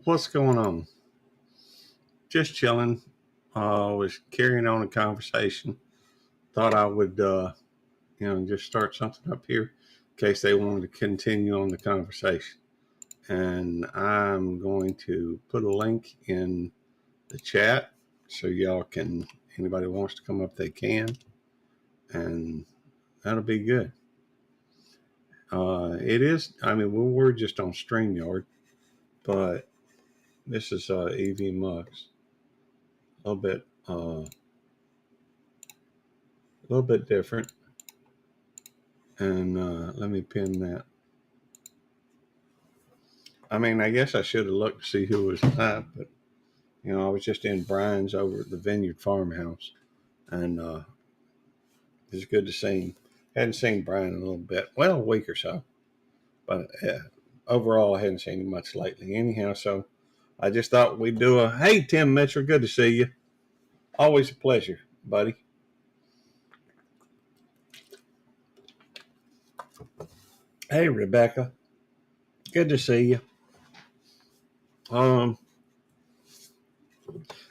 What's going on? Just chilling. Was carrying on a conversation. Thought I would, just start something up here in case they wanted to continue on the conversation. And I'm going to put a link in the chat so y'all can, anybody wants to come up, they can. And that'll be good. It is, we're just on StreamYard, but this is EV Mux. A little bit different. And let me pin that. I guess I should have looked to see who was live, but I was just in Brian's over at the Vineyard Farmhouse, and it's good to see him. Hadn't seen Brian in a little bit, well, a week or so, but overall, I hadn't seen him much lately. Anyhow, so I just thought we'd do a hey, Tim Mitchell, good to see you. Always a pleasure, buddy. Hey, Rebecca, good to see you.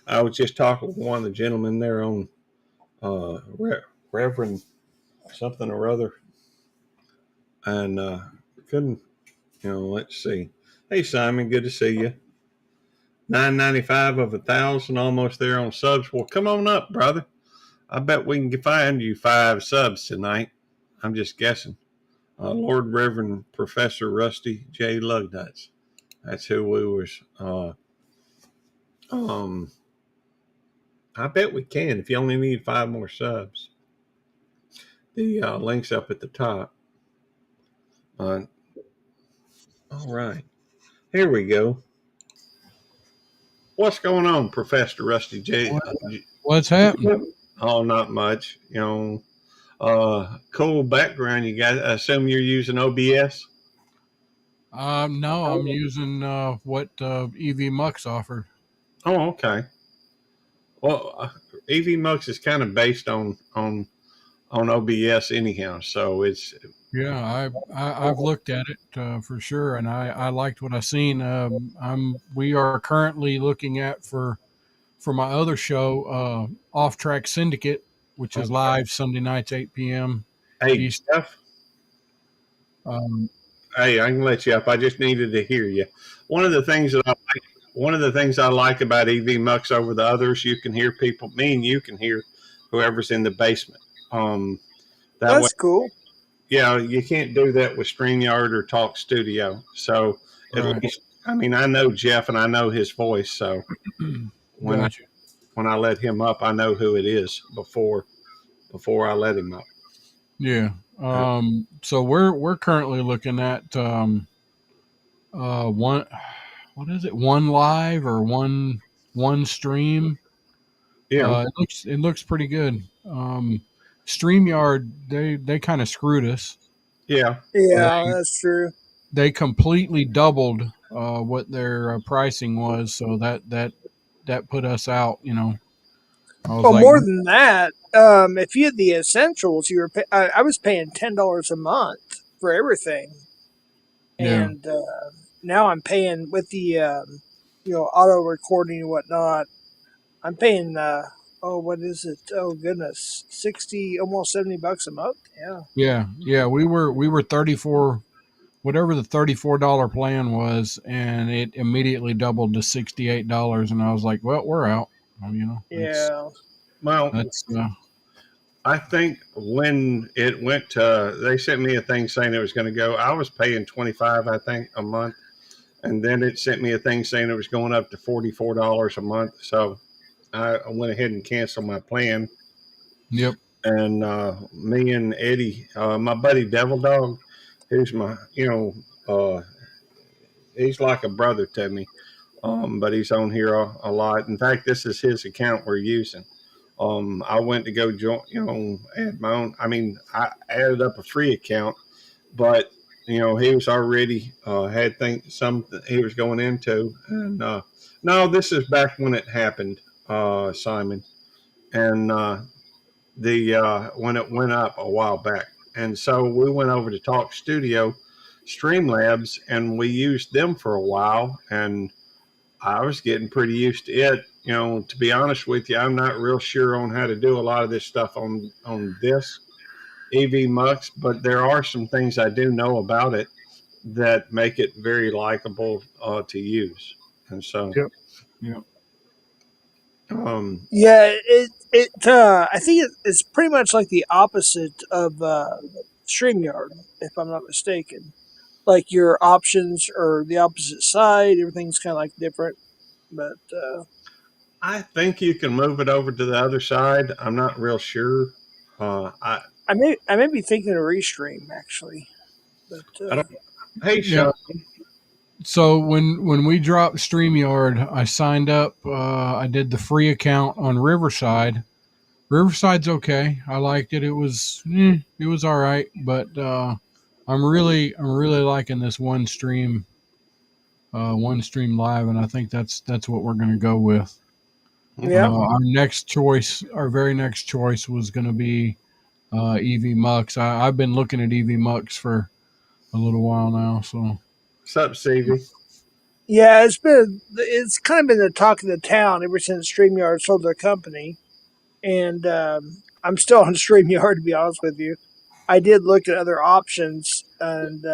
I was just talking with one of the gentlemen there on Reverend something or other, and couldn't, let's see. Hey, Simon, good to see you. 995 of 1,000, almost there on subs. Well, come on up, brother. I bet we can find you 5 subs tonight. I'm just guessing. Lord Reverend Professor Rusty J. Lugnuts. That's who we was. I bet we can if you only need 5 more subs. The link's up at the top. All right. Here we go. What's going on, Professor Rusty J? What's happening? Oh, not much. Cool background. You got. I assume you're using OBS. No, I'm using what EV Mux offered. Oh, okay. Well, EV Mux is kind of based on OBS anyhow, so it's. Yeah, I've looked at it for sure, and I liked what I seen. We are currently looking at for my other show, Off Track Syndicate, which is live Sunday nights 8 p.m. Hey, East. Jeff. Hey, I can let you up. I just needed to hear you. One of the things I like about EV Mux over the others, you can hear people. Me and you can hear whoever's in the basement. That's way, cool. Yeah, you can't do that with StreamYard or Talk Studio. So at least, I know Jeff and I know his voice. So when I let him up, I know who it is before I let him up. Yeah. So we're currently looking at one. What is it? One live or one stream? Yeah. It looks pretty good. StreamYard, they kind of screwed us. Yeah. Yeah, that's true. They completely doubled what their pricing was, so that put us out. Well, more than that, if you had the essentials, I was paying $10 a month for everything, and now I'm paying with the auto recording and whatnot. I'm paying what is it? Oh goodness, 60, almost $70 a month. Yeah. We were 34, whatever the $34 plan was, and it immediately doubled to $68, and I was like, well, we're out. Yeah. Well, that's. I think when it went to, they sent me a thing saying it was going to go. I was paying $25, I think, a month, and then it sent me a thing saying it was going up to $44 a month. So I went ahead and canceled my plan. Yep. And me and Eddie, my buddy Devil Dog, who's my, he's like a brother to me, but he's on here a lot. In fact, this is his account we're using. I went to go join, add my own. I added up a free account, but he was already had something he was going into, and no, this is back when it happened, Simon, and when it went up a while back, and so we went over to Talk Studio, Streamlabs, and we used them for a while, and I was getting pretty used to it. To be honest with you, I'm not real sure on how to do a lot of this stuff on this EV Mux, but there are some things I do know about it that make it very likable to use. And so, Yep. Yep. Yeah, I think it's pretty much like the opposite of StreamYard, if I'm not mistaken. Like your options are the opposite side. Everything's kind of like different, but I think you can move it over to the other side. I'm not real sure. I I may be thinking of Restream actually, but I don't. Hey, Yeah. Sean. So when we dropped StreamYard, I signed up. I did the free account on Riverside. Riverside's okay. I liked it. It was all right, but I'm really liking this one stream live, and I think that's what we're gonna go with. yeah, Our very next choice was gonna be EV Mux. I've been looking at EV Mux for a little while now, so What's up, CV? yeah. It's kind of been the talk of the town ever since StreamYard sold their company, and I'm still on StreamYard to be honest with you. I did look at other options, and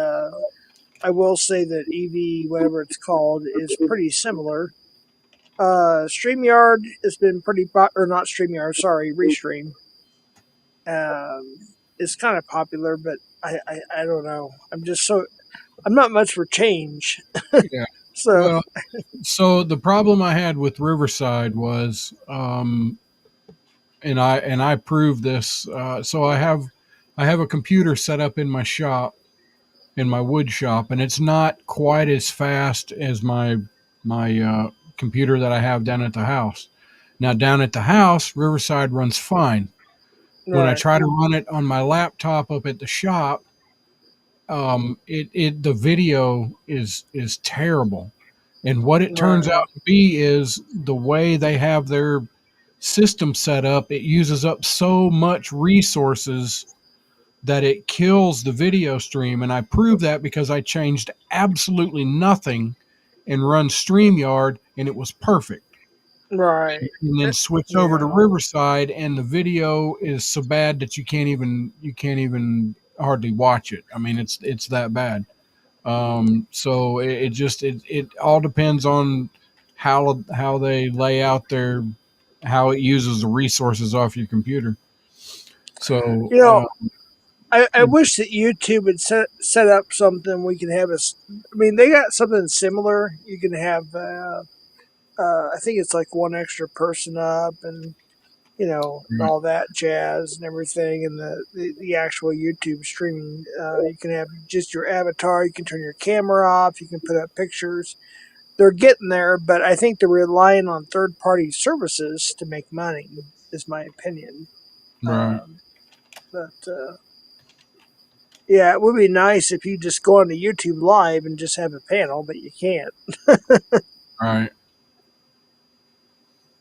I will say that EV, whatever it's called, is pretty similar. StreamYard has been or not StreamYard, sorry, Restream. It's kind of popular, but I don't know. I'm not much for change. yeah. So Well, so the problem I had with Riverside was, and I proved this. So I have a computer set up in my shop, in my wood shop, and it's not quite as fast as my computer that I have down at the house. Now down at the house, Riverside runs fine. When I right, try to run it on my laptop up at the shop, the video is terrible. And what it turns right, out to be is the way they have their system set up, it uses up so much resources that it kills the video stream. And I proved that because I changed absolutely nothing and run StreamYard, and it was perfect. right. And then switch over to Yeah, Riverside, and the video is so bad that you can't even hardly watch it. I mean, it's that bad. So it all depends on how they lay out how it uses the resources off your computer. So you know, I wish that YouTube would set up something we can have I mean, they got something similar. You can have, I think it's like one extra person up, and and right, all that jazz and everything, and the actual YouTube streaming. You can have just your avatar. You can turn your camera off. You can put up pictures. They're getting there, but I think they're relying on third party services to make money. Is my opinion. right, Um, but yeah, it would be nice if you just go onto YouTube Live and just have a panel, but you can't. right.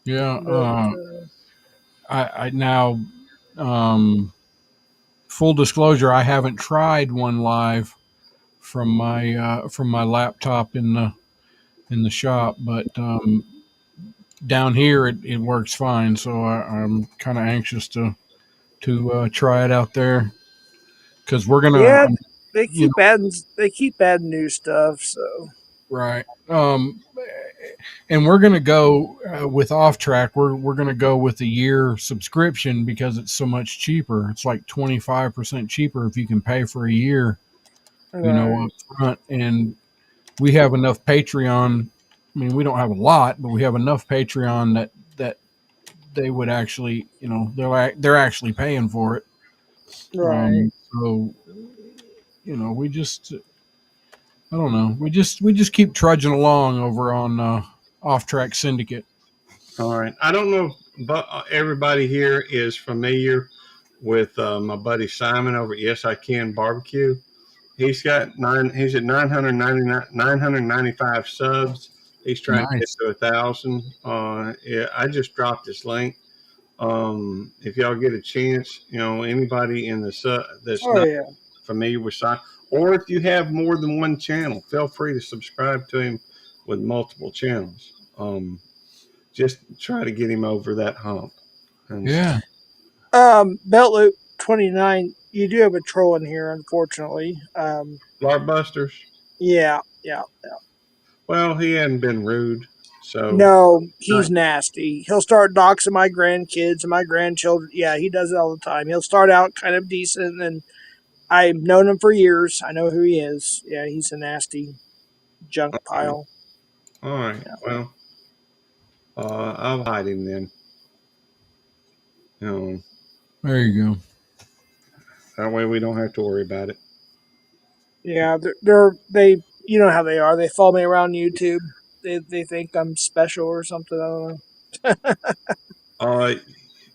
Yeah. But I now, um, full disclosure, I haven't tried one live from my laptop in the shop, but down here it works fine. So I'm kind of anxious to try it out there because we're gonna, yeah, they you keep adding new stuff. So right. And we're gonna go with Off Track. We're gonna go with a year subscription because it's so much cheaper. It's like 25% cheaper if you can pay for a year, right, up front. And we have enough Patreon. I mean, we don't have a lot, but we have enough Patreon that they would actually, they're actually paying for it. right. So we just, I don't know, we just keep trudging along over on Off Track Syndicate. All right. I don't know, but everybody here is familiar with my buddy Simon over at Yes I Can Barbecue. He's got He's at 995 subs. He's trying to get Nice. to 1,000. Yeah, I just dropped his link. If y'all get a chance, anybody in the that's Oh not yeah, familiar with Simon, or if you have more than one channel, feel free to subscribe to him with multiple channels. Just try to get him over that hump. And Yeah. Belt Loop 29. You do have a troll in here, unfortunately. Lark Busters. Yeah. Well, he hadn't been rude, so No, he's nasty. He'll start doxing my grandkids and my grandchildren. Yeah, he does it all the time. He'll start out kind of decent, and I've known him for years. I know who he is. Yeah, he's a nasty junk pile. all right. Yeah. Well, I'll hide him then. There you go. That way we don't have to worry about it. Yeah, they you know how they are. They follow me around YouTube. They think I'm special or something. I don't know.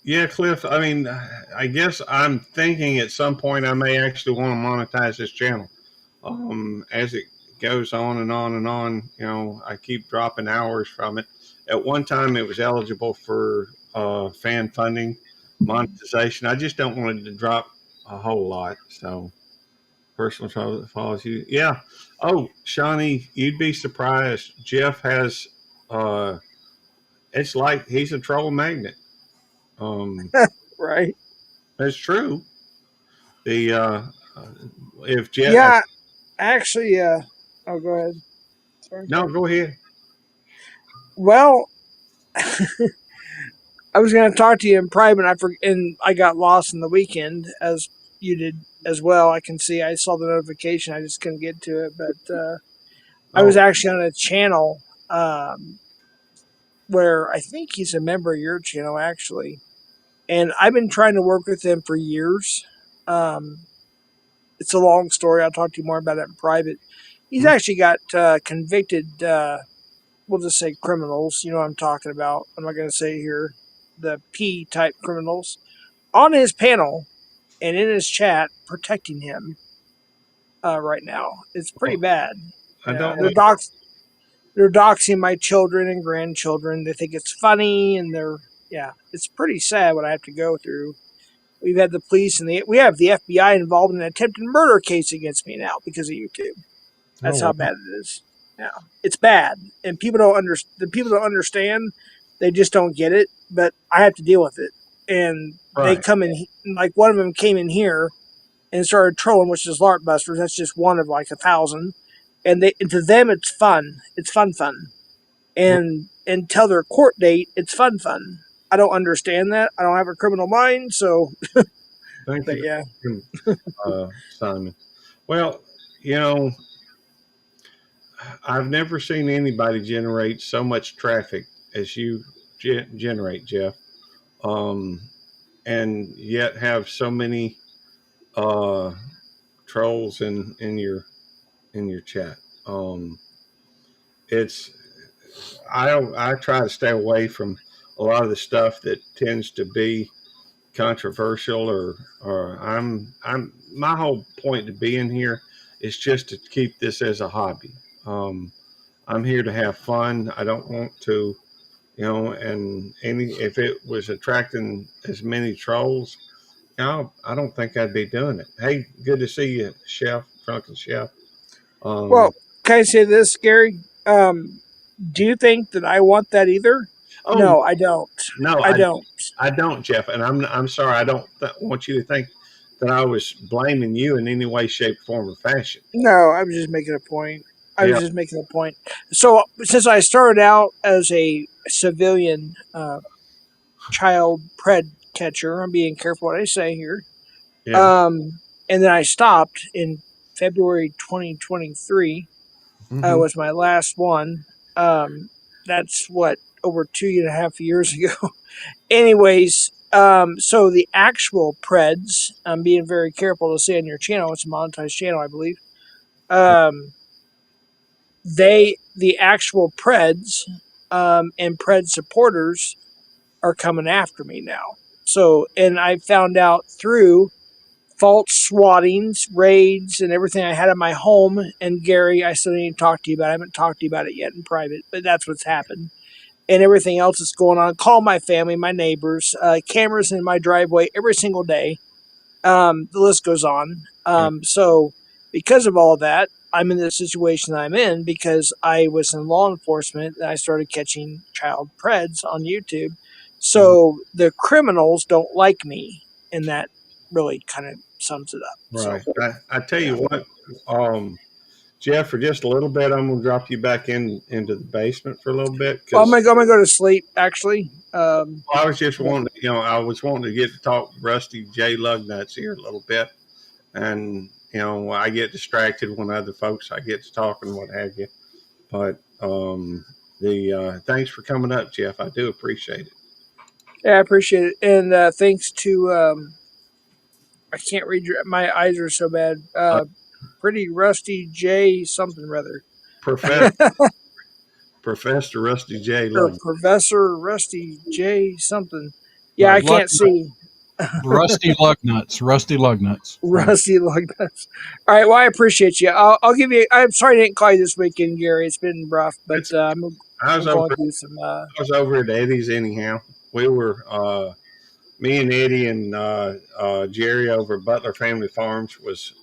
Yeah, Cliff. I mean, I guess I'm thinking at some point I may actually want to monetize this channel. As it goes on and on and on, I keep dropping hours from it. At one time, it was eligible for fan funding, monetization. I just don't want it to drop a whole lot. So, personal trouble that follows you. Yeah. Oh, Shawnee, you'd be surprised. Jeff has. It's like he's a troll magnet. Right. That's true. The if Jeff. Yeah, actually. Oh, go ahead. Sorry. No, go ahead. Well, I was going to talk to you in private, and I got lost in the weekend, as you did as well. I can see. I saw the notification. I just couldn't get to it, but I was actually on a channel where I think he's a member of your channel, actually, and I've been trying to work with him for years. It's a long story. I'll talk to you more about it in private. He's actually got convicted. We'll just say criminals. You know what I'm talking about. I'm not going to say here the P type criminals on his panel and in his chat protecting him right now. It's pretty bad. I don't They're doxing my children and grandchildren. They think it's funny, and it's pretty sad what I have to go through. We've had the police and we have the FBI involved in an attempted murder case against me now because of YouTube. That's how bad it is. Yeah, it's bad, and people don't understand. They just don't get it. But I have to deal with it, and They come in. Like one of them came in here and started trolling, which is Lark Busters. That's just one of like 1,000, and to them it's fun. It's fun, and until their court date, it's fun. I don't understand that. I don't have a criminal mind, so. Thank you. Yeah. Simon. Well, I've never seen anybody generate so much traffic as you generate, Jeff, and yet have so many trolls in your chat. I try to stay away from a lot of the stuff that tends to be controversial or my whole point to being here is just to keep this as a hobby. I'm here to have fun. I don't want to, and if it was attracting as many trolls, I don't think I'd be doing it. Hey, good to see you, Chef, Drunken Chef. Well, can I say this, Gary? Do you think that I want that either? Oh, no, I don't. No, I don't. I don't, Jeff. And I'm sorry. I don't want you to think that I was blaming you in any way, shape, form, or fashion. No, I was just making a point. So since I started out as a civilian child pred catcher, I'm being careful what I say here. Yeah. And then I stopped in February 2023. Was my last one. That's over 2.5 years ago. Anyways, so the actual Preds, I'm being very careful to say on your channel, it's a monetized channel, I believe. The actual Preds and Pred supporters are coming after me now. So, and I found out through false swattings, raids, and everything I had in my home. And Gary, I still need to talk to you about it. I haven't talked to you about it yet in private, but that's what's happened. And everything else that's going on. Call my family, my neighbors, cameras in my driveway every single day. The list goes on. So because of all that, I'm in the situation I'm in because I was in law enforcement and I started catching child preds on YouTube. So the criminals don't like me, and that really kind of sums it up. So Right. I tell yeah. you what, Jeff, for just a little bit, I'm gonna drop you back into the basement for a little bit Well, because I'm gonna go to sleep actually. I was just wanting, I was wanting to get to talk Rusty J Lugnuts here a little bit, and I get distracted when other folks I get to talking, what have you. But the thanks for coming up, Jeff. I do appreciate it. Yeah, I appreciate it, and thanks to I can't read my eyes are so bad. Uh, Pretty Rusty J something rather. Professor Professor Rusty J Or Lug. Professor Rusty J something. Yeah, I Lug can't see. Rusty Lugnuts. Rusty Lugnuts. Right. Rusty like that. All right. Well, I appreciate you. I'll give you. I'm sorry I didn't call you this weekend, Gary. It's been rough, but It's I was I'm over going through some. I was over at Eddie's anyhow. We were me and Eddie and Jerry over at Butler Family Farms was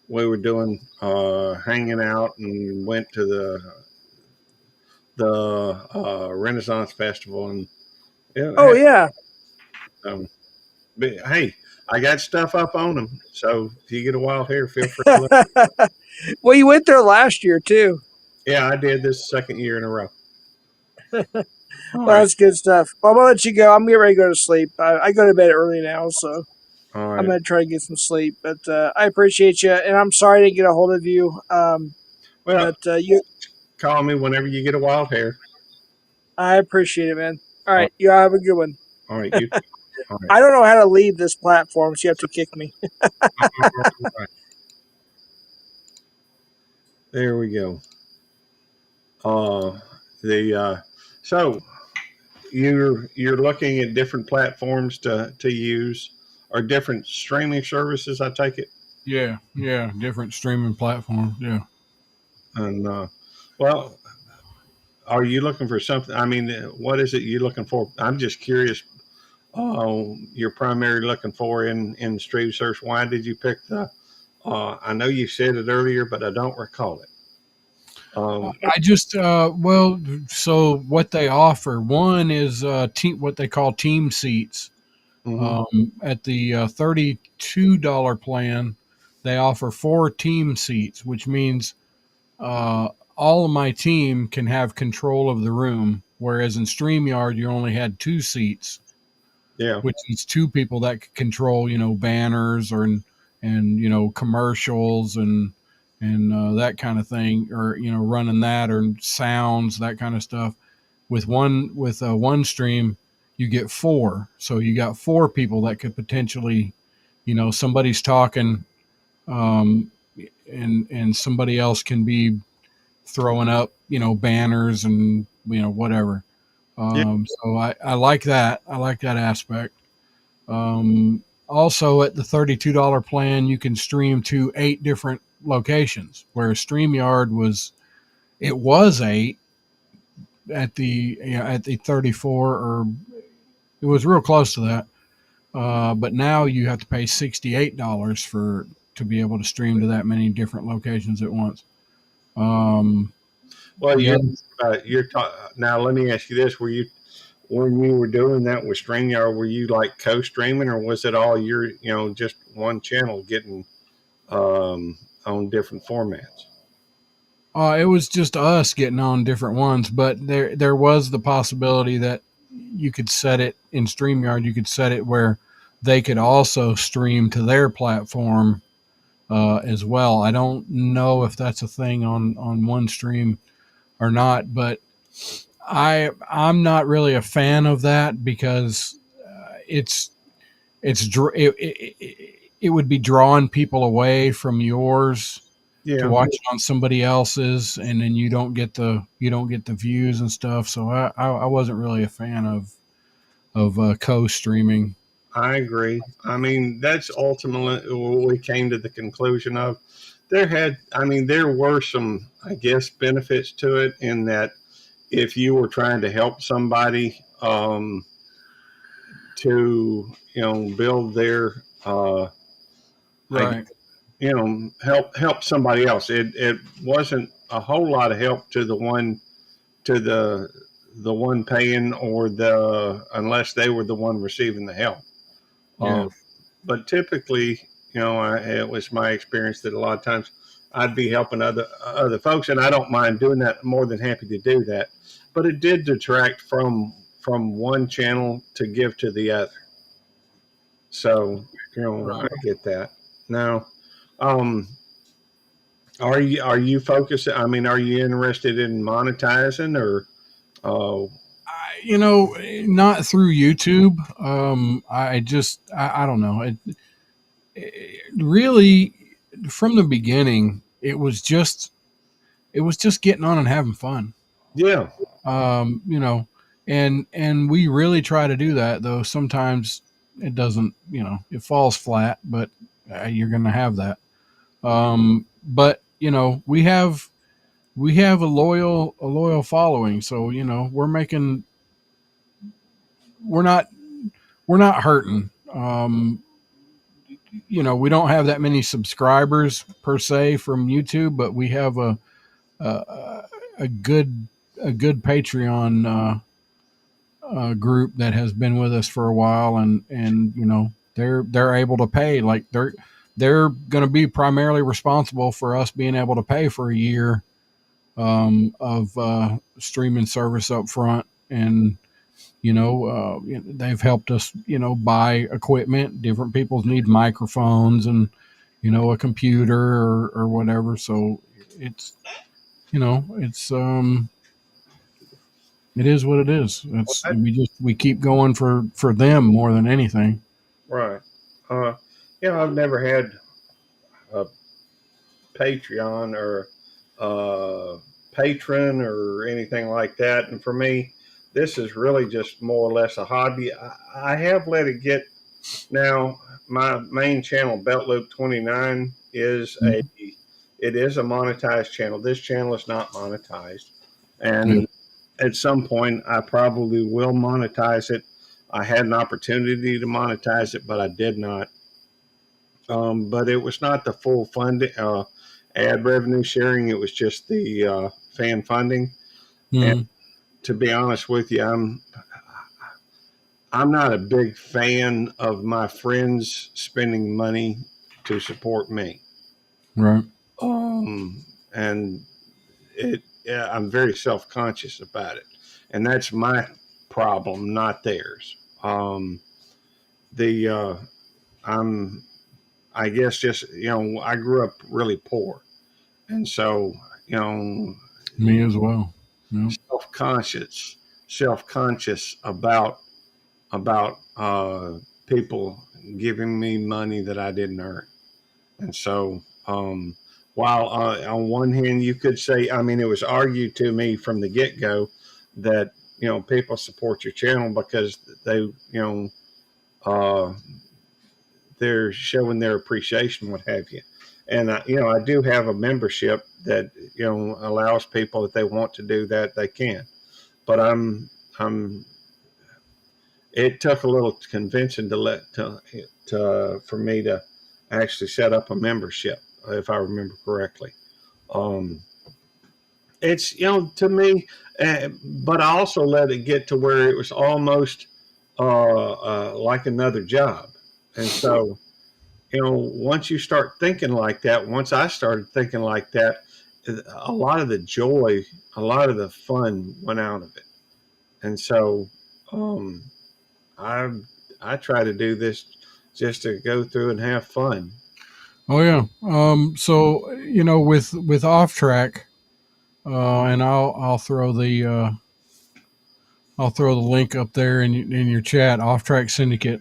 we were doing hanging out and went to the Renaissance Festival and Oh yeah. um, but, hey, I got stuff up on them. So if you get a wild hair, feel free to look. Well, you went there last year too. Yeah, I did this second year in a row. All Well, right. that's good stuff. Well, I'm gonna let you go. I'm getting ready to go to sleep. I go to bed early now, so All I'm right. gonna try to get some sleep. But I appreciate you, and I'm sorry I didn't get a hold of you. Well, But you, call me whenever you get a wild hair. I appreciate it, man. All All right, you have a good one. right. You. All right. I don't know how to leave this platform, so you have to kick me. All right. There we go. The so you're looking at different platforms to use or different streaming services. I take it, Yeah. Different streaming platforms. Yeah. and well, are you looking for something? I mean, what is it you're looking for? I'm just curious. You're primarily looking for in stream search. Why did you pick the? I know you said it earlier, but I don't recall it. I just well, so what they offer one is what they call team seats. Mhm. At the $32 plan, they offer 4 team seats, which means uh, all of my team can have control of the room. Whereas in StreamYard, you only had 2 seats, Yeah. which is 2 people that could control, banners or and commercials and that kind of thing, or running that or sounds, that kind of stuff. With one stream, you get 4, so you got 4 people that could potentially, somebody's talking, um, and somebody else can be throwing up, banners and whatever. Yeah. So I like that. I like that aspect. Also, at the $32 plan, you can stream to 8 different locations, whereas StreamYard was 8 at the 34, or it was real close to that. But now you have to pay $68 to be able to stream to that many different locations at once. Well, The other, now. Let me ask you this: Were you when you were doing that with StreamYard, were you like co-streaming, or was it all your just one channel getting on different formats? it was just us getting on different ones, but there was the possibility that you could set it in StreamYard. You could set it where they could also stream to their platform as well. I don't know if that's a thing on one stream or not, but I'm not really a fan of that because it would be drawing people away from yours to Yeah, watch it on somebody else's, and then you don't get the views and stuff. So I wasn't really a fan of co-streaming. I agree. I mean, that's ultimately what we came to the conclusion of. There were some, I guess, benefits to it in that if you were trying to help somebody to build their Right. help somebody else. It wasn't a whole lot of help to the one paying or unless they were the one receiving the help. Yeah. But typically, it was my experience that a lot of times I'd be helping other folks, and I don't mind doing that. I'm more than happy to do that. But it did detract from one channel to give to the other. So Right. I get that. Now, are you focused? I mean, are you interested in monetizing or? Not through YouTube. I don't know. It really, from the beginning, it was just getting on and having fun. Yeah. You know, and we really try to do that, though sometimes it doesn't, it falls flat, but you're going to have that. But we have a loyal following, so we're not we're not hurting. We don't have that many subscribers per se from YouTube, but we have a, a good Patreon group that has been with us for a while, and they're able to pay. Like they're going to be primarily responsible for us being able to pay for a year of streaming service up front, and they've helped us buy equipment. Different people need microphones and a computer or whatever. So it's it is what it is. We keep going for them more than anything. Right. Uh, I've never had a Patreon or patron or anything like that. And for me, this is really just more or less a hobby. I have let it get. Now, my main channel, Belt Loop 29, is it is a monetized channel. This channel is not monetized, and at some point, I probably will monetize it. I had an opportunity to monetize it, but I did not. But it was not the full funding, ad revenue sharing. It was just the fan funding. And to be honest with you, I'm not a big fan of my friends spending money to support me. Right. And I'm very self conscious about it, and that's my problem, not theirs. The I guess just I grew up really poor, and so Me as well. Yeah. self conscious about people giving me money that I didn't earn, and so while on one hand you could say, I mean, it was argued to me from the get go that people support your channel because they uh, they're showing their appreciation, what have you. And I do have a membership that allows people, if they want to do that, they can. But I'm. It took a little convincing for me to actually set up a membership, if I remember correctly. It's to me, but I also let it get to where it was almost like another job, and so once you start thinking like that, once I started thinking like that, a lot of the joy, a lot of the fun went out of it. And so um, I I try to do this just to go through and have fun. Oh yeah. So with off track, and I'll throw the link up there in your chat. Off Track Syndicate.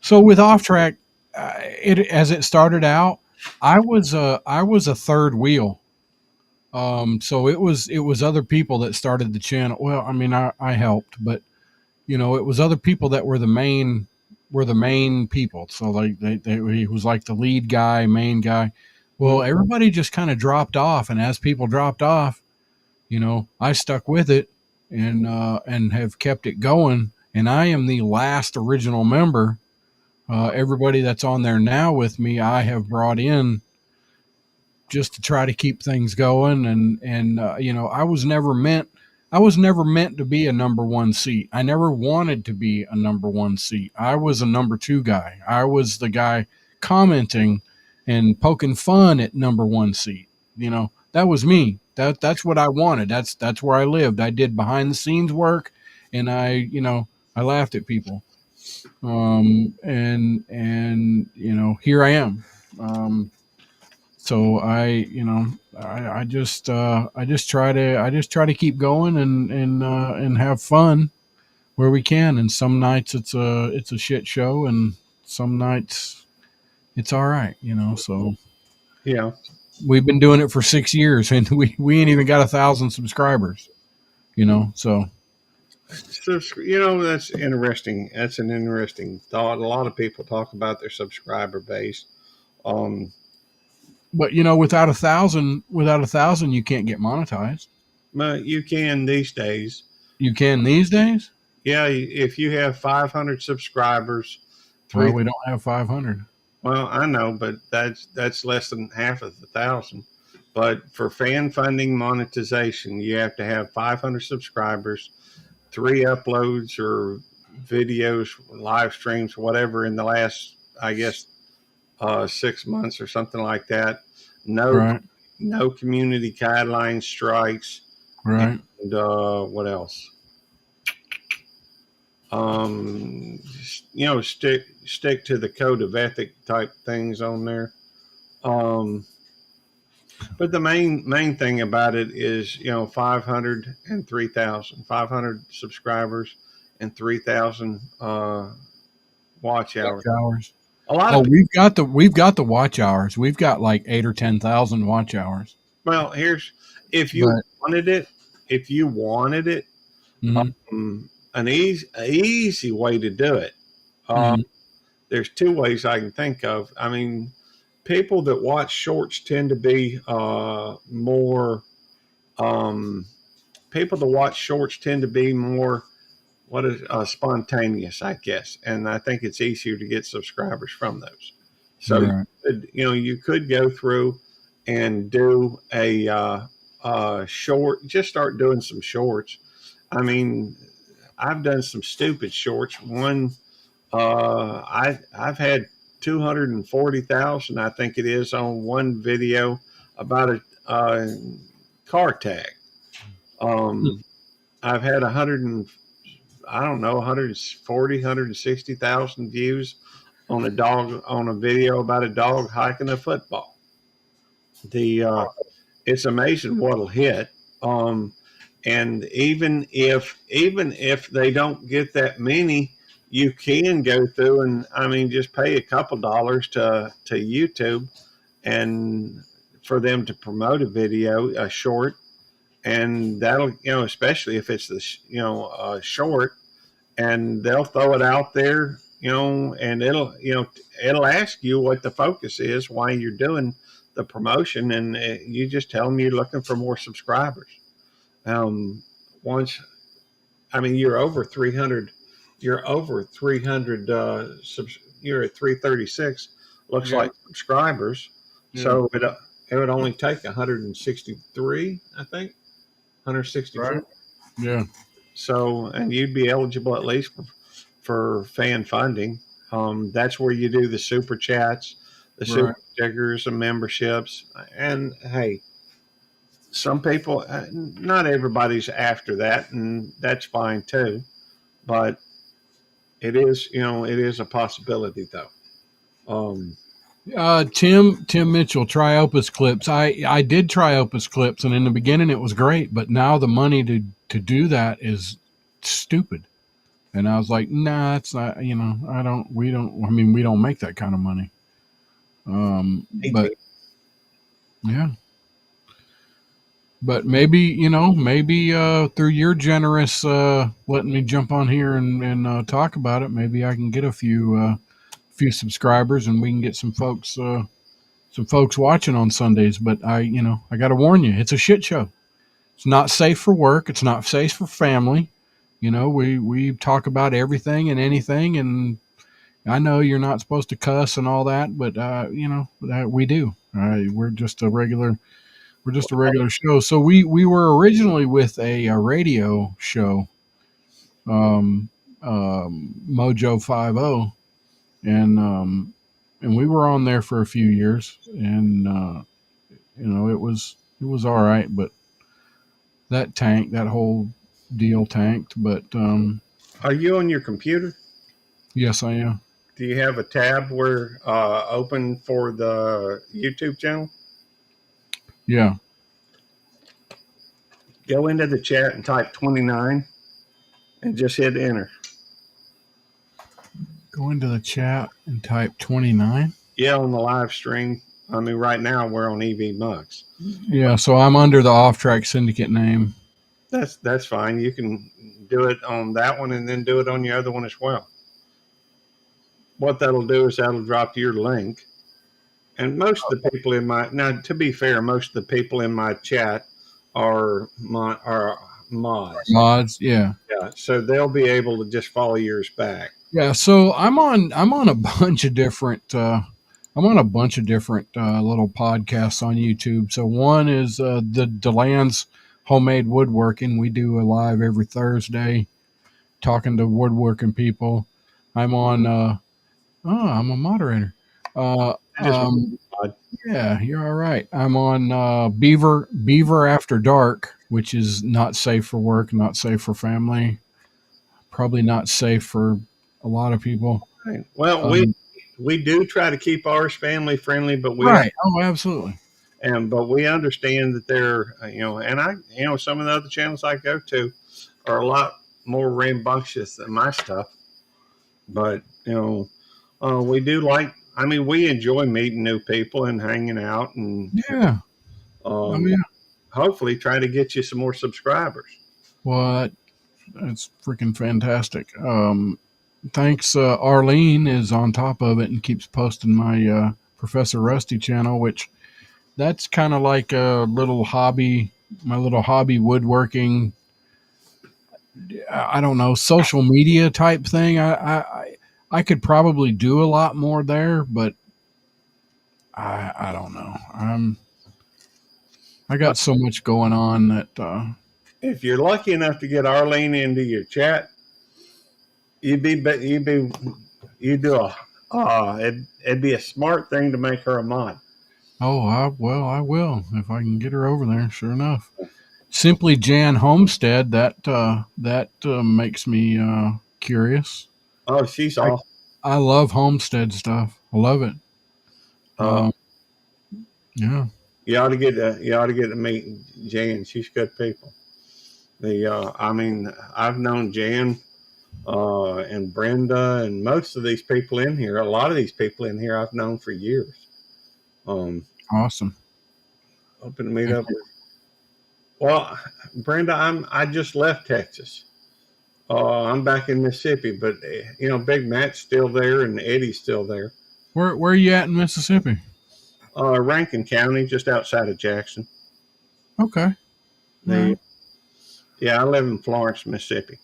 So with Off Track, it as it started out, I was a third wheel. So it was other people that started the channel. Well, I mean, I helped, but it was other people that were the main people. So like he was like the lead guy, main guy. Well, everybody just kind of dropped off, and as people dropped off, I stuck with it and have kept it going. And I am the last original member. Everybody that's on there now with me, I have brought in just to try to keep things going. And I was never meant to be a number one seat. I never wanted to be a number one seat. I was a number two guy. I was the guy commenting and poking fun at number one seat. That was me. That's what I wanted. That's where I lived. I did behind the scenes work, and I laughed at people. And here I am. So I just try to keep going and have fun where we can. And some nights it's a shit show, and some nights it's all right. So Yeah. we've been doing it for 6 years, and we ain't even got 1,000 subscribers. So. So, that's interesting. That's an interesting thought. A lot of people talk about their subscriber base. But without 1,000, you can't get monetized. But you can these days. You can these days? Yeah, if you have 500 subscribers. Well, we don't have 500. Well, I know, but that's less than half of 1,000. But for fan funding monetization, you have to have 500 subscribers, 3 uploads or videos, live streams, whatever in the last, I guess, 6 months or something like that. No community guideline strikes. Right. And what else? Stick to the code of ethic type things on there. But the main thing about it is, 500 and 3,000, 500 subscribers and 3,000 watch hours. A lot of we've got the watch hours. We've got like 8 or 10,000 watch hours. Well, if you wanted it, mm-hmm. An easy way to do it. There's 2 ways I can think of. I mean, people that watch shorts tend to be more. People that watch shorts tend to be more spontaneous, I guess, and I think it's easier to get subscribers from those. So you could go through and do a short. Just start doing some shorts. I mean, I've done some stupid shorts. One, I've had 240,000, I think it is, on one video about a car tag. I've had 160,000 views on a video about a dog hiking a football. It's amazing what'll hit. And even if they don't get that many, you can go through and just pay a couple dollars to YouTube and for them to promote a short, and that'll especially if it's the short, and they'll throw it out there, and it'll ask you what the focus is, why you're doing the promotion, and you just tell them you're looking for more subscribers. You're over 300. You're over 300. You're at 336. Looks like subscribers. Yeah. So it would only take 163, I think. 164. Right. Yeah. So, and you'd be eligible at least for fan funding. That's where you do the super chats, the super stickers, and memberships. And hey, some people, not everybody's after that, and that's fine too. But it is a possibility though. Tim Mitchell, Triopus clips. I did Triopus clips, and in the beginning it was great, but now the money to do that is stupid. And I was like, nah, it's not. We don't make that kind of money. But yeah. But maybe through your generous letting me jump on here and talk about it, maybe I can get a few subscribers, and we can get some folks watching on Sundays. But I got to warn you, it's a shit show. It's not safe for work. It's not safe for family. We talk about everything and anything, and I know you're not supposed to cuss and all that, but we do. We're just a regular show. So we were originally with a radio show, um, Mojo 50, and we were on there for a few years, and it was all right, but that whole deal tanked. But Are you on your computer? yes, I am. Do you have a tab where open for the YouTube channel? Yeah. Go into the chat and type 29 and just hit enter. Go into the chat and type 29. Yeah, on the live stream. I mean, right now we're on EV Mugs. Yeah, so I'm under the Off Track Syndicate name. That's fine. You can do it on that one and then do it on your other one as well. What that'll do is that'll drop your link. And most of the people to be fair, most of the people in my chat are mods. Mods, yeah. Yeah, so they'll be able to just follow yours back. Yeah, so I'm on a bunch of different little podcasts on YouTube. So one is the DeLand's Homemade Woodworking. We do a live every Thursday talking to woodworking people. I'm on I'm a moderator. Yeah, you're all right. I'm on Beaver After Dark, which is not safe for work, not safe for family, probably not safe for a lot of people. Right. Well, we do try to keep ours family friendly, but absolutely. But we understand that they're some of the other channels I go to are a lot more rambunctious than my stuff. But we do we enjoy meeting new people and hanging out and hopefully try to get you some more subscribers. Well, that's freaking fantastic. Thanks. Arlene is on top of it and keeps posting my Professor Rusty channel, which that's kind of like a little hobby, my little hobby woodworking. I don't know, social media type thing. I could probably do a lot more there, but I don't know. I got so much going on that. If you're lucky enough to get Arlene into your chat, it'd be a smart thing to make her a mod. Oh, I will if I can get her over there. Sure enough. Simply Jan Homestead. That makes me curious. Oh, she's awesome. I love Homestead stuff. I love it. Yeah. You ought to get to meet Jan. She's good people. I've known Jan and Brenda and most of these people in here. A lot of these people in here I've known for years. Awesome. Hoping to meet up with. Well, Brenda, I just left Texas. I'm back in Mississippi, but Big Matt's still there and Eddie's still there. Where are you at in Mississippi? Rankin County, just outside of Jackson. Okay. I live in Florence, Mississippi.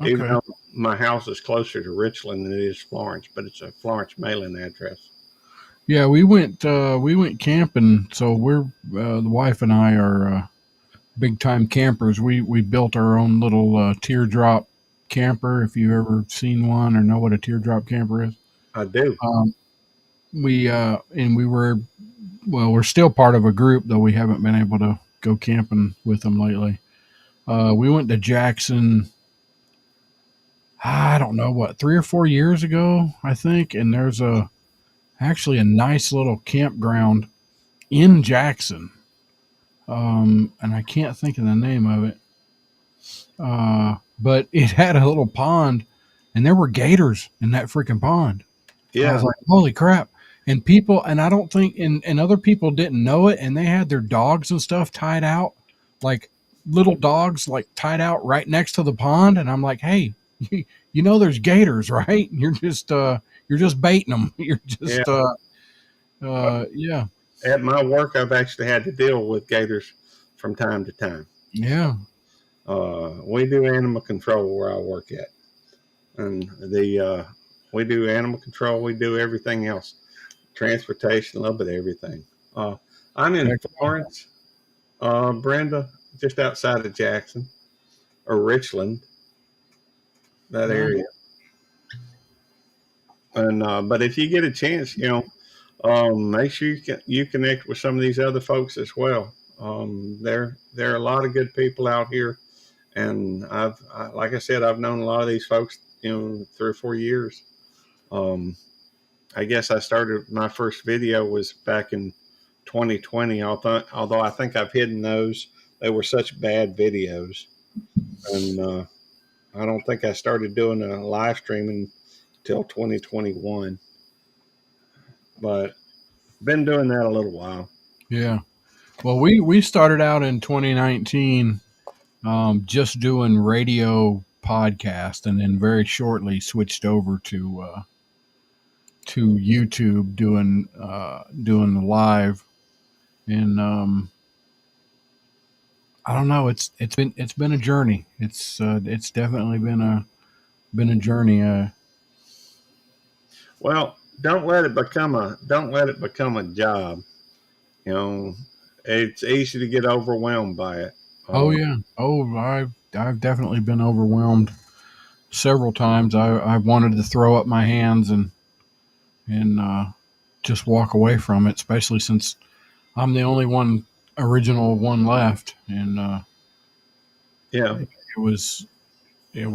Okay. Even though my house is closer to Richland than it is Florence, but it's a Florence mailing address. Yeah, we went camping. So we're the wife and I are big time campers. We built our own little teardrop camper. If you've ever seen one or know what a teardrop camper is, I do. We're still part of a group, though we haven't been able to go camping with them lately. We went to Jackson, I don't know 3 or 4 years ago, I think. And there's actually a nice little campground in Jackson. And I can't think of the name of it. But it had a little pond and there were gators in that freaking pond. Yeah. I was like, holy crap. And people, and I don't think, and other people didn't know it, and they had their dogs and stuff tied out, like little dogs, like tied out right next to the pond. And I'm like, hey, there's gators, right? You're just baiting them. You're just, yeah. At my work, I've actually had to deal with gators from time to time. Yeah. We do animal control where I work at, and We do animal control. We do everything else, transportation, a little bit of everything. I'm in Florence, Brenda, just outside of Jackson or Richland, that area. And but if you get a chance, make sure you connect with some of these other folks as well. There are a lot of good people out here, and like I said, I've known a lot of these folks, 3 or 4 years. I guess I started my first video was back in 2020. Although I think I've hidden those, they were such bad videos, and I don't think I started doing a live streaming until 2021. But been doing that a little while. Yeah. Well, we started out in 2019 just doing radio podcast, and then very shortly switched over to YouTube doing the live. And I don't know, it's been a journey. It's definitely been a journey. Well, don't let it become a job. It's easy to get overwhelmed by it. Oh yeah. Oh, I've definitely been overwhelmed several times. I wanted to throw up my hands and just walk away from it, especially since I'm the only original one left. And yeah, it was I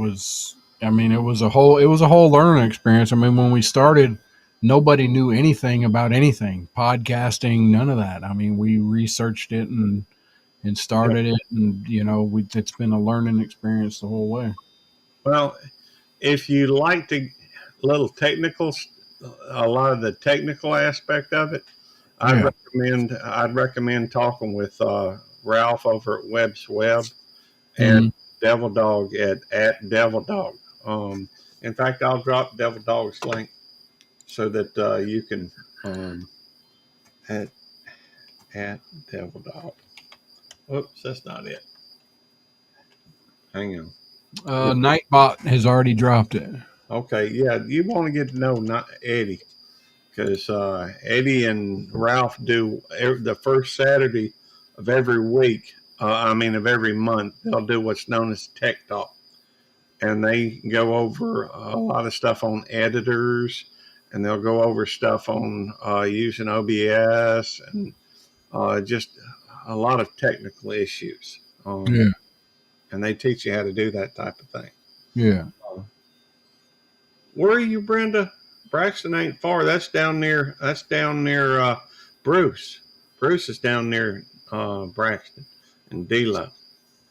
mean, it was a whole learning experience. I mean, when we started, nobody knew anything about anything, podcasting, none of that. I mean, we researched it and started it, and it's been a learning experience the whole way. Well, if you like a lot of the technical aspect of it, I'd recommend talking with Ralph over at Webb's Web and Devil Dog at Devil Dog. In fact, I'll drop Devil Dog's link so that you can at Devil Dog. Oops, that's not it. Hang on. Nightbot has already dropped it. Okay, yeah, you want to get to know Eddie, because Eddie and Ralph do the first Saturday of every week. Of every month, they'll do what's known as Tech Talk, and they go over a lot of stuff on editors, and they'll go over stuff on using OBS and just a lot of technical issues. And they teach you how to do that type of thing. Yeah. Where are you, Brenda? Braxton ain't far. That's down near Bruce. Bruce is down near Braxton and D-Lo.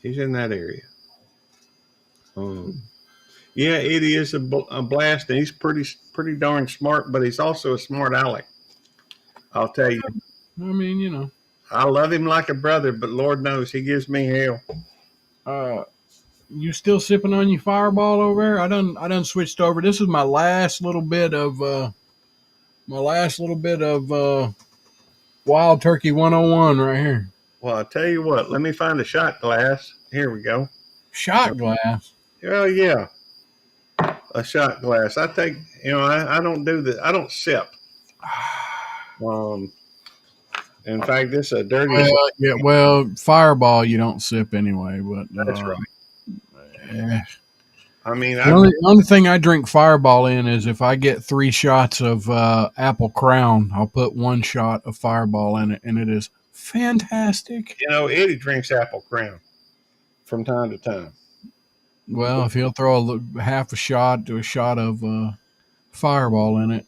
He's in that area. Yeah, Eddie is a blast, and he's pretty darn smart, but he's also a smart aleck. I'll tell you. I mean, I love him like a brother, but Lord knows he gives me hell. You still sipping on your Fireball over there? I done switched over. This is my last little bit of Wild Turkey 101 right here. Well, I'll tell you what. Let me find a shot glass. Here we go. Shot glass? Oh, yeah. A shot glass. I take, I don't do that. I don't sip. In fact, this is a dirty. Well, Fireball you don't sip anyway, but that's right. Yeah. I mean, the only thing I drink Fireball in is if I get 3 shots of Apple Crown, I'll put 1 shot of Fireball in it, and it is fantastic. Eddie drinks Apple Crown from time to time. Well, if he'll throw half a shot to a shot of Fireball in it,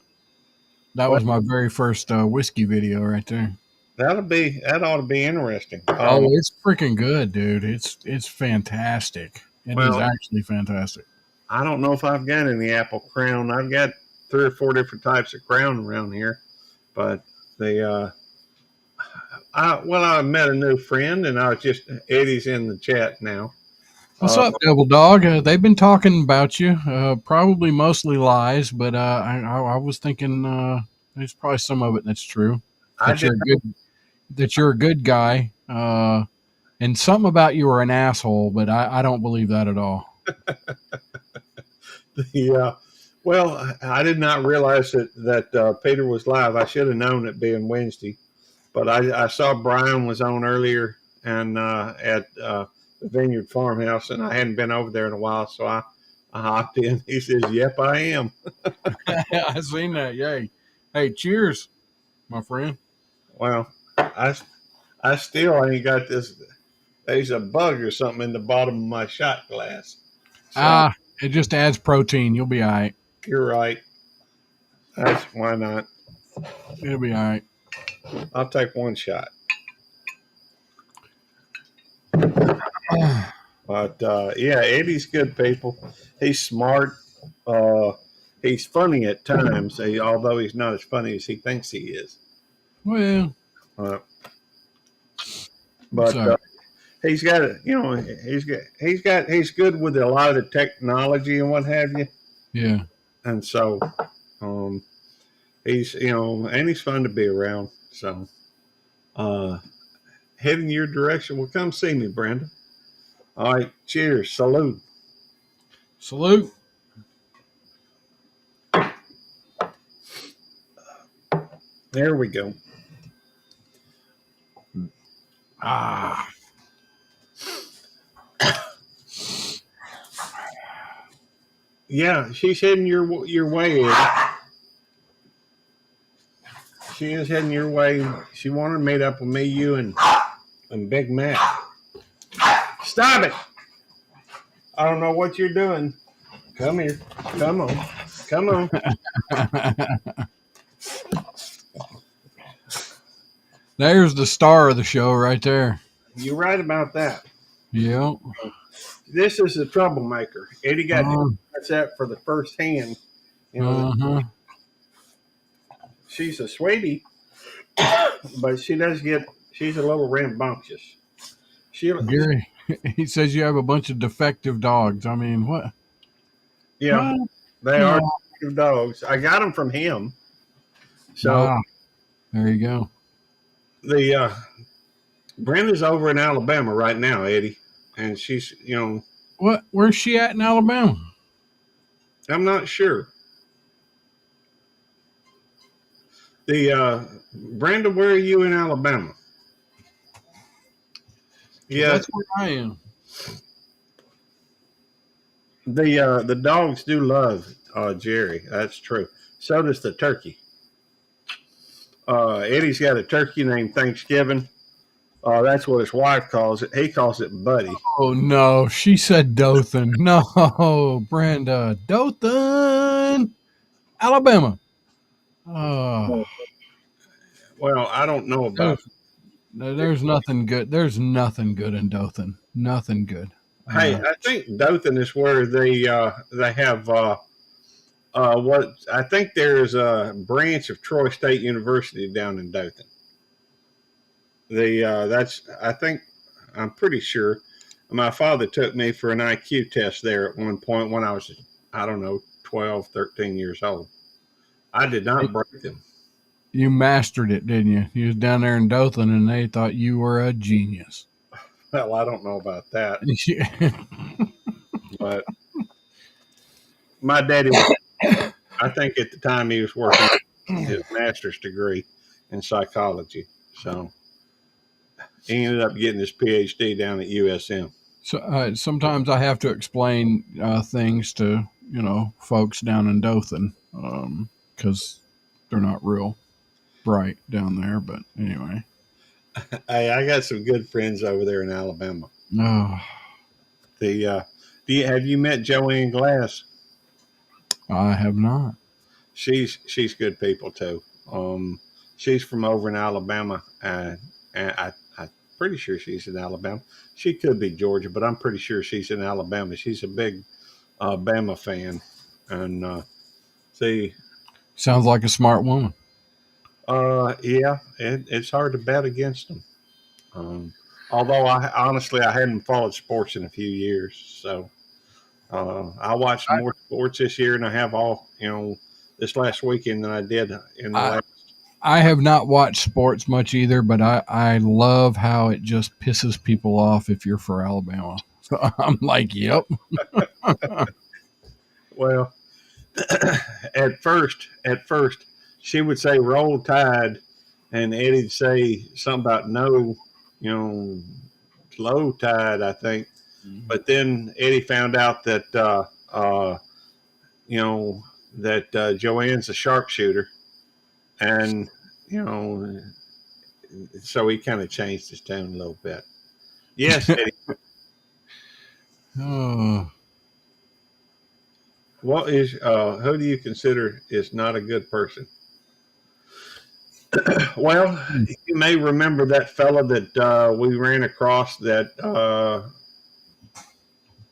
that was my very first whiskey video right there. That ought to be interesting. It's freaking good, dude. It's fantastic. It is actually fantastic. I don't know if I've got any Apple Crown. I've got 3 or 4 different types of Crown around here, but I met a new friend, and Eddie's in the chat now. What's up, Devil Dog? They've been talking about you, probably mostly lies, but I was thinking there's probably some of it that's true. That you're a good guy, and something about you are an asshole, but I don't believe that at all. Yeah. Well, I did not realize that Peter was live. I should have known it being Wednesday, but I saw Brian was on earlier and at the Vineyard Farmhouse, and I hadn't been over there in a while, so I hopped in. He says, "Yep, I am." I seen that. Yay! Hey, cheers, my friend. Well, I still ain't got this. There's a bug or something in the bottom of my shot glass. So, It just adds protein. You'll be all right. you're right. That's why not. It'll be all right. I'll take one shot. But yeah, Eddie's good people. He's smart. He's funny at times, although he's not as funny as he thinks he is. Well, But sorry. he's got a, he's good with a lot of the technology and what have you. Yeah. And so he's and he's fun to be around. So heading your direction. Well, come see me, Brenda. All right, cheers, salute. Salute. There we go. Yeah, she's heading your way, Eddie. She is heading your way. She wanted to meet up with me, you, and Big Mac. Stop it! I don't know what you're doing. Come here. Come on. Come on. There's the star of the show right there. You're right about that. Yeah. This is the troublemaker. Eddie got that's that for the first hand. She's a sweetie, but she's a little rambunctious. Gary, he says you have a bunch of defective dogs. I mean, what? Yeah, they are defective dogs. I got them from him. So there you go. The Brenda's over in Alabama right now, Eddie, and she's what? Where's she at in Alabama? I'm not sure. Brenda, where are you in Alabama? Yeah, that's where I am. The dogs do love Jerry. That's true. So does the turkey. Eddie's got a turkey named Thanksgiving. That's what his wife calls it. He calls it Buddy. Oh no, she said Dothan. No, Brenda, Dothan, Alabama. Oh. Well, I don't know about. There's nothing good. There's nothing good in Dothan. Nothing good. Hey, I think Dothan is where they have what I think there's a branch of Troy State University down in Dothan. I'm pretty sure. My father took me for an IQ test there at one point when I was, 12, 13 years old. I did not break them. You mastered it, didn't you? You was down there in Dothan, and they thought you were a genius. Well, I don't know about that. But my daddy, I think at the time he was working his master's degree in psychology. So he ended up getting his PhD down at USM. So sometimes I have to explain things to, folks down in Dothan because they're not real bright down there. But anyway. Hey, I got some good friends over there in Alabama. Oh. Have you met Joanne Glass? I have not. She's good people too. She's from over in Alabama, and I'm pretty sure she's in Alabama. She could be Georgia, but I'm pretty sure she's in Alabama. She's a big Bama fan, and sounds like a smart woman. Yeah, it's hard to bet against them. Although I hadn't followed sports in a few years, so I watched more sports this year than I have this last weekend than I did in the last. I have not watched sports much either, but I love how it just pisses people off if you're for Alabama. So I'm like, yep. Well, at first, she would say "Roll Tide," and Eddie'd say something about no, you know, low tide, I think. But then Eddie found out that you know that Joanne's a sharpshooter, and you know, so he kind of changed his tone a little bit. Yes, Eddie. Oh, What is who do you consider is not a good person? Well, you may remember that fella that we ran across. That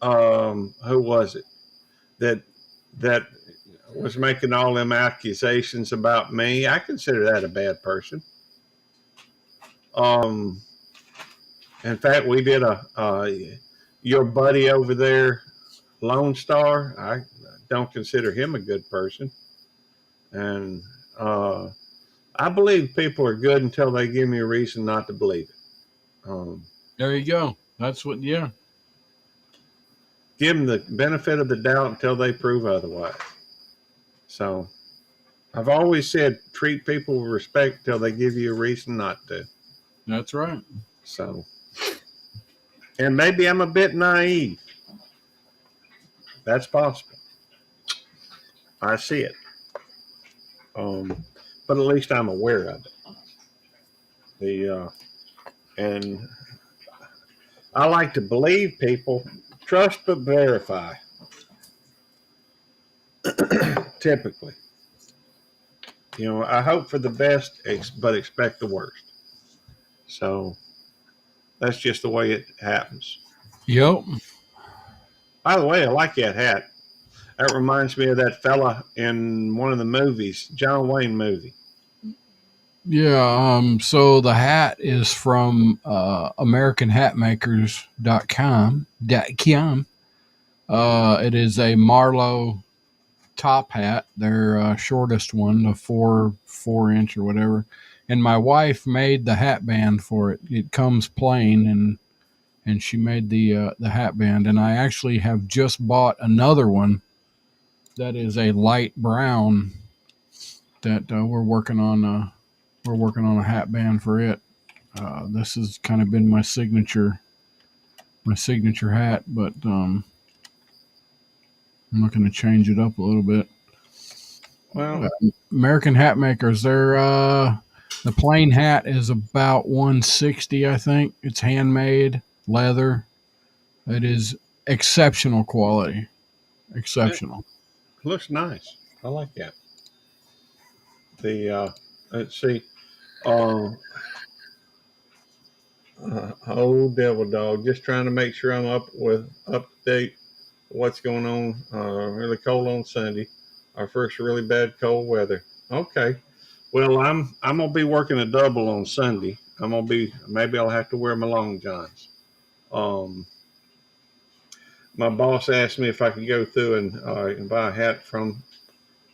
who was it? That that was making all them accusations about me. I consider that a bad person. Um, in fact, we did a your buddy over there, Lone Star. I don't consider him a good person, and I believe people are good until they give me a reason not to believe it. there you go. That's what. Yeah. Give them the benefit of the doubt until they prove otherwise. So I've always said treat people with respect till they give you a reason not to. That's right. So, and maybe I'm a bit naive. That's possible. I see it. But at least I'm aware of it. And I like to believe people, trust but verify. Typically, you know, I hope for the best, but expect the worst. So that's just the way it happens. Yep. By the way, I like that hat. That reminds me of that fella in one of the movies, John Wayne movie. Yeah. So the hat is from AmericanHatmakers.com. It is a Marlowe top hat, their shortest one, the 4 inch or whatever. And my wife made the hat band for it. It comes plain, and she made the hat band. And I actually have just bought another one that is a light brown that we're working on. We're working on a hat band for it. This has kind of been my signature hat, but I'm looking to change it up a little bit. Well, American Hat Makers, they're the plain hat is about 160, I think. It's handmade leather. It is exceptional quality. Exceptional. it looks nice. I like that. The let's see, uh, oh devil dog, just trying to make sure I'm up to date. What's going on? Really cold on Sunday. Our first really bad cold weather. Okay. Well, I'm gonna be working a double on Sunday. I'm gonna be maybe I'll have to wear my long johns. Um, my boss asked me if I could go through and buy a hat from.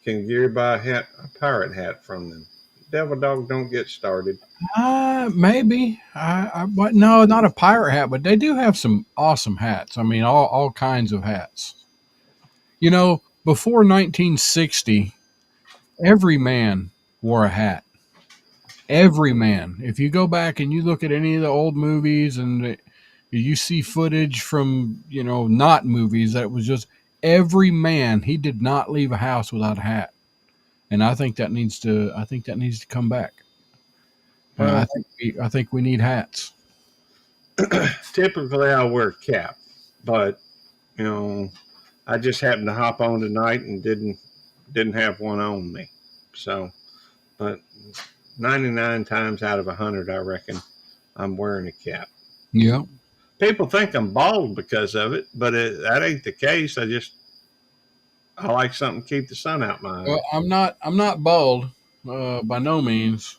Can Gary buy a pirate hat from them? Devil dog, don't get started. Maybe. But no, not a pirate hat, but they do have some awesome hats. I mean, all kinds of hats. You know, before 1960, every man wore a hat. Every man. If you go back and you look at any of the old movies and you see footage from, not movies, that was just every man, he did not leave a house without a hat. And I think that needs to come back. Well, I think we need hats. typically I wear a cap, but you know, I just happened to hop on tonight and didn't have one on me. So, but 99 times out of 100, I reckon I'm wearing a cap. Yeah. People think I'm bald because of it, but that ain't the case. I like something to keep the sun out my eyes. Well, I'm not bald, by no means.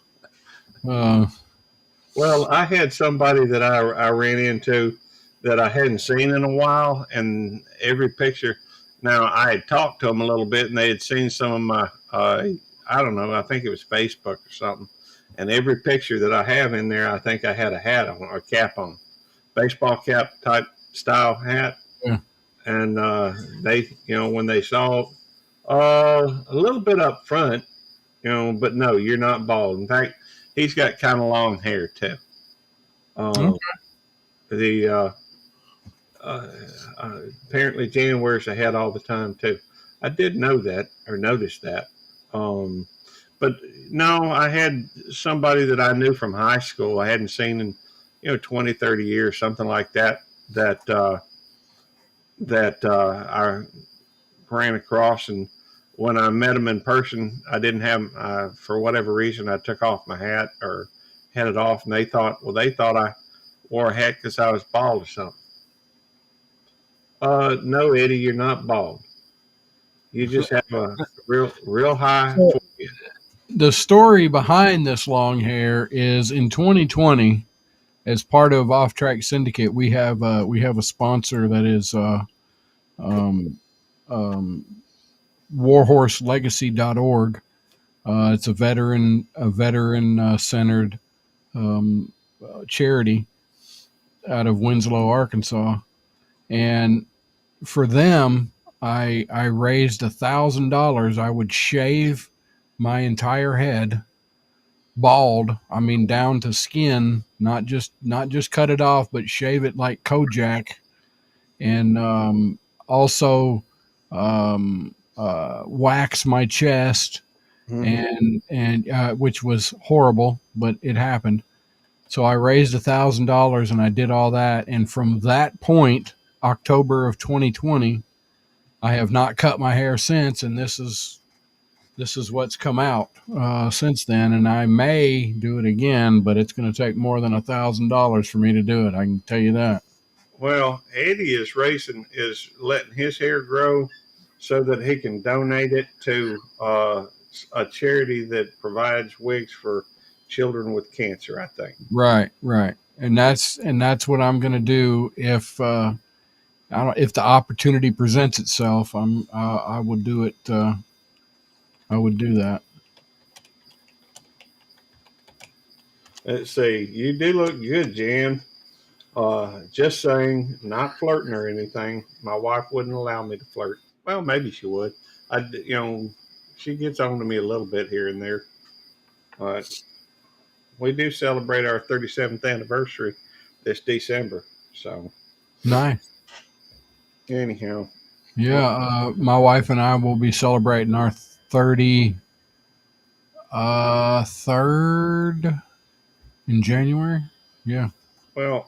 Well, I had somebody that I ran into that I hadn't seen in a while, and every picture. Now I had talked to them a little bit, and they had seen some of my. I don't know. I think it was Facebook or something. And every picture that I have in there, I think I had a hat on or a cap on, baseball cap type style hat. Yeah. And they, when they saw A little bit up front, but no, you're not bald. In fact, he's got kind of long hair too. Okay. The uh, apparently Jan wears a hat all the time too. I did know that or notice that. Um, but no, I had somebody that I knew from high school. I hadn't seen in 20, 30 years, something like that. That I ran across, and when I met him in person, I didn't have for whatever reason I took off my hat or had it off, and they thought I wore a hat because I was bald or something. No, Eddie, you're not bald. You just have a real high So forehead. the story behind this long hair is in 2020, as part of Off Track Syndicate, we have a sponsor that is um, um, warhorselegacy.org. It's a veteran centered charity out of Winslow, Arkansas, and for them, I raised $1,000. I would shave my entire head bald. I mean, down to skin, not just cut it off, but shave it like Kojak, and also wax my chest, Mm-hmm. and which was horrible, but it happened. So I raised $1,000 and I did all that. And from that point, October of 2020, I have not cut my hair since. And this is what's come out since then. And I may do it again, but it's going to take more than $1,000 for me to do it. I can tell you that. Well, Eddie is letting his hair grow so that he can donate it to a charity that provides wigs for children with cancer. I think. Right, right. And that's what I'm going to do if the opportunity presents itself. I would do it. I would do that. Let's see. You do look good, Jan. Just saying, not flirting or anything. My wife wouldn't allow me to flirt. Well, maybe she would. She gets on to me a little bit here and there. But we do celebrate our 37th anniversary this December. So, Nice. anyhow, Yeah, my wife and I will be celebrating our 33rd in January. Yeah. well,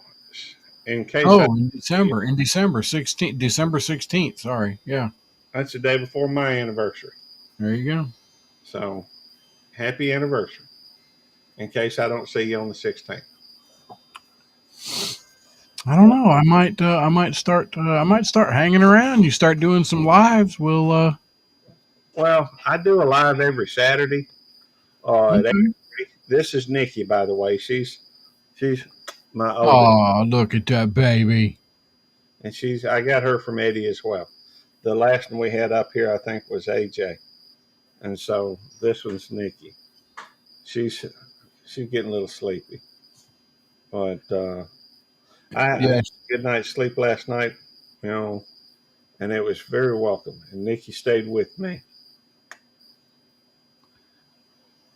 in case Oh, in December 16th, December 16th. Sorry. Yeah. that's the day before my anniversary. There you go. So, happy anniversary. In case I don't see you on the 16th. I don't know. I might start hanging around. You start doing some lives. Well, I do a live every Saturday. Okay. This is Nikki, by the way. She's my oldest, Oh, look at that baby. and I got her from Eddie as well. The last one we had up here, I think, was AJ, and so this one's Nikki. She's she's getting a little sleepy, but I had Yeah. a good night's sleep last night, you know, and it was very welcome. And Nikki stayed with me.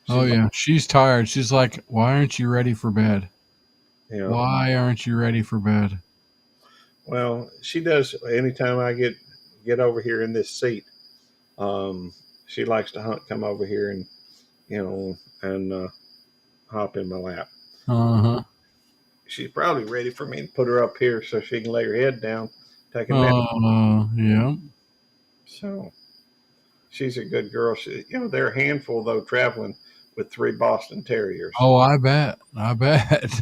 Oh, She's my, yeah. She's tired. She's like, "Why aren't you ready for bed? you know, Why aren't you ready for bed?" well, she does. Anytime I get over here in this seat, um, she likes to come over here and hop in my lap. Uh huh. She's probably ready for me to put her up here so she can lay her head down, take a nap. Yeah. So she's a good girl. They're a handful though, traveling with three Boston Terriers. Oh, I bet. I bet.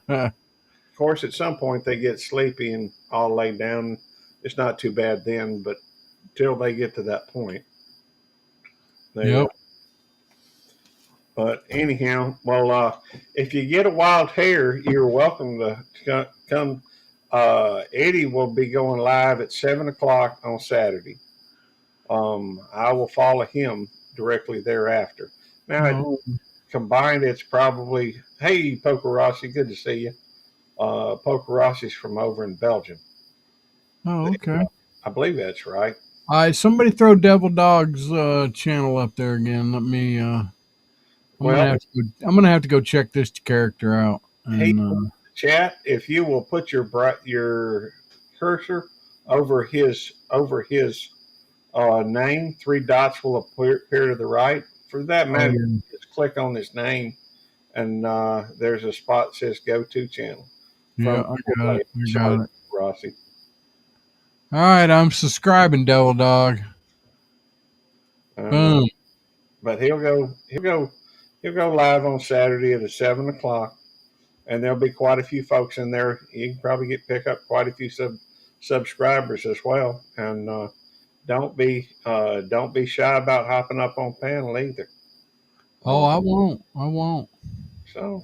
Of course, at some point they get sleepy and all lay down. It's not too bad then, but till they get to that point, they. Yep. But anyhow, well, if you get a wild hair, you're welcome to come. Eddie will be going live at 7 o'clock on Saturday. I will follow him directly thereafter. Now, Oh, combined, it's probably, hey, Poker Rossi, good to see you. Poker Rossi's from over in Belgium. oh, okay. I believe that's right. All right, somebody throw Devil Dog's channel up there again. Let me. I'm Well, gonna have to go check this character out. he And chat. If you will put your cursor over his name, three dots will appear to the right. For that oh matter, yeah, just click on his name, and there's a spot that says "Go To Channel" yeah, from I got it. I Sorry, got it. Rossi. All right, I'm subscribing, Devil Dog. And Boom. but he'll go live on Saturday at 7 o'clock, and there'll be quite a few folks in there. You can probably pick up quite a few subscribers as well. And don't be shy about hopping up on panel either. Oh, Um, I won't. I won't. so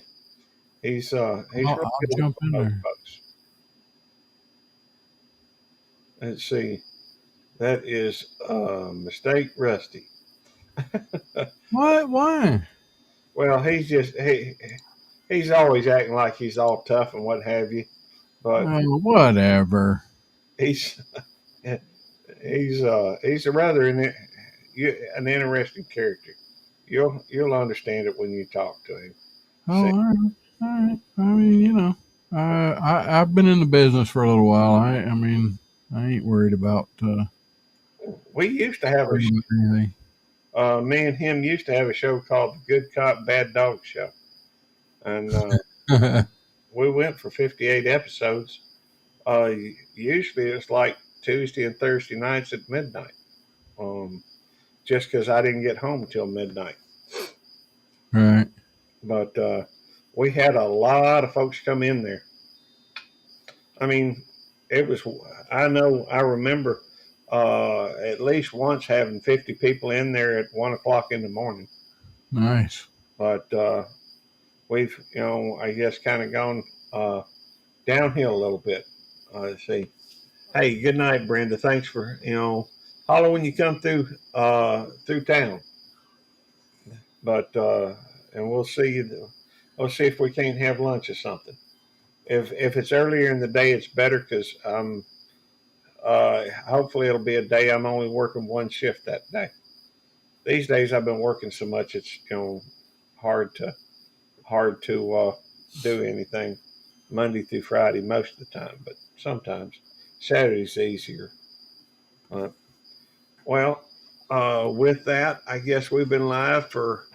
he's really I'll good with jump in most there. folks. Let's see. That is mistake, Rusty. What? Why? Well, he's always acting like he's all tough and what have you, but Whatever. he's he's a rather an interesting character. You'll understand it when you talk to him. Oh, See, all right. All right. I mean, I've been in the business for a little while. I mean, I ain't worried about we used to have anything. me and him used to have a show called the Good Cop Bad Dog Show, and we went for 58 episodes. Usually it's like Tuesday and Thursday nights at midnight. Um, just because I didn't get home until midnight. Right. But we had a lot of folks come in there. I mean, it was. I remember at least once having 50 people in there at 1 o'clock in the morning. Nice. But we've, I guess, kind of gone downhill a little bit. Let's see. Hey, good night, Brenda. Thanks for holler when you come through town. But and we'll see. We'll see if we can't have lunch or something. If it's earlier in the day, it's better because hopefully it'll be a day I'm only working one shift that day. These days I've been working so much it's hard to do anything Monday through Friday most of the time, but sometimes Saturday's easier. Uh, well, with that, I guess we've been live for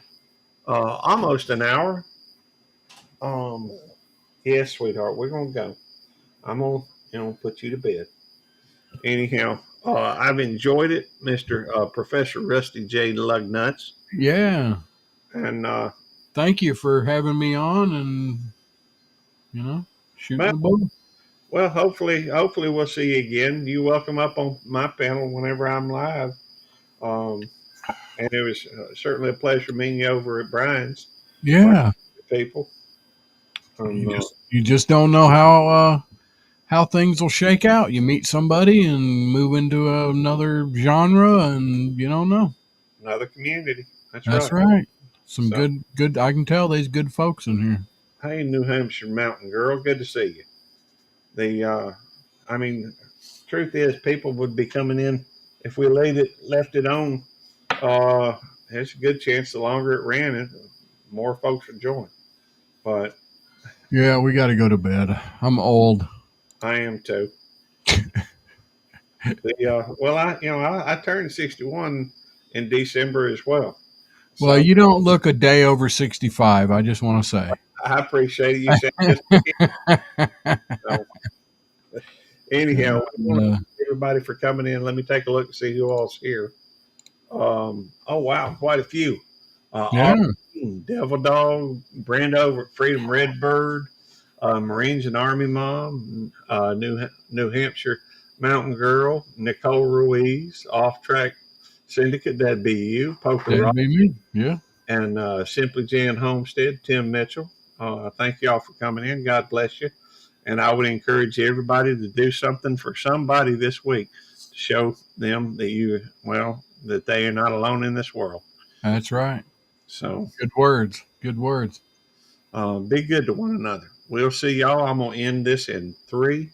almost an hour. Um, yes, sweetheart, we're gonna go. I'm gonna put you to bed. Anyhow, I've enjoyed it, Mister Professor Rusty J. Lugnuts, Yeah. and Thank you for having me on and shooting well, the bull. well, hopefully we'll see you again. You welcome up on my panel whenever I'm live. Um, and it was certainly a pleasure meeting you over at Brian's. Yeah. People. You just don't know how things will shake out. You meet somebody and move into another genre, and you don't know. Another community. That's Right. right. Some So, good. I can tell there's good folks in here. hey, New Hampshire mountain girl, good to see you. I mean, truth is, people would be coming in if we left it on. There's a good chance the longer it ran, more folks would join. But Yeah, we got to go to bed. I'm old. I am too. Well, I turned 61 in December as well. Well, So you don't look a day over 65. I just want to say. I appreciate it. You said just so, anyhow, I want to Uh, thank everybody for coming in. Let me take a look and see who all's here. Oh wow, quite a few. yeah, Devil Dog, Brando, Freedom Redbird, Marines and Army Mom, New Hampshire Mountain Girl, Nicole Ruiz, Off Track Syndicate, that'd be you, Poker that'd Rock, be me. Yeah, and Simply Jan Homestead, Tim Mitchell. Thank you all for coming in. God bless you. And I would encourage everybody to do something for somebody this week to show them that they are not alone in this world. that's right. So Good words. Good words. be good to one another. We'll see y'all. I'm going to end this in 3,